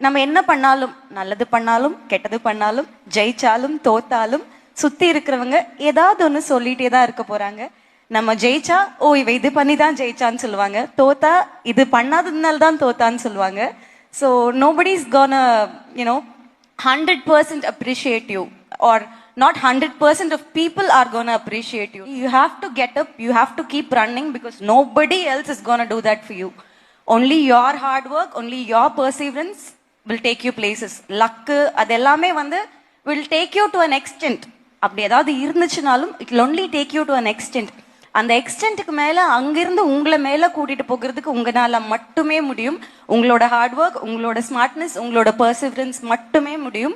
நம்ம என்ன பண்ணாலும், நல்லது பண்ணாலும் கெட்டது பண்ணாலும், ஜெயிச்சாலும் தோத்தாலும் சுத்தி இருக்கிறவங்க ஏதாவது ஒன்று சொல்லிட்டே தான் இருக்க போறாங்க. நம்ம ஜெயிச்சா ஓ இவ இது பண்ணி தான் ஜெயிச்சான்னு சொல்லுவாங்க, தோத்தா இது பண்ணாததுனால தான் தோத்தான்னு சொல்லுவாங்க. So nobody is gonna 100% appreciate you, or not 100% of people are gonna appreciate you. You have to get up, you have to keep running, because nobody else is gonna do that for you. Only your hard work, only your perseverance will take you places. Luck அது எல்லாமே வந்து will take you to an extent. அப்படி ஏதாவது இருந்துச்சுனாலும் it will only take you to an extent. அந்த எக்ஸ்டென்ட்டுக்கு மேல அங்கிருந்து உங்களை மேல கூட்டிட்டு போகிறதுக்கு உங்களால மட்டுமே முடியும். உங்களோட ஹார்ட் ஒர்க், உங்களோட ஸ்மார்ட்னஸ், உங்களோட பர்சிவரன்ஸ் மட்டுமே முடியும்.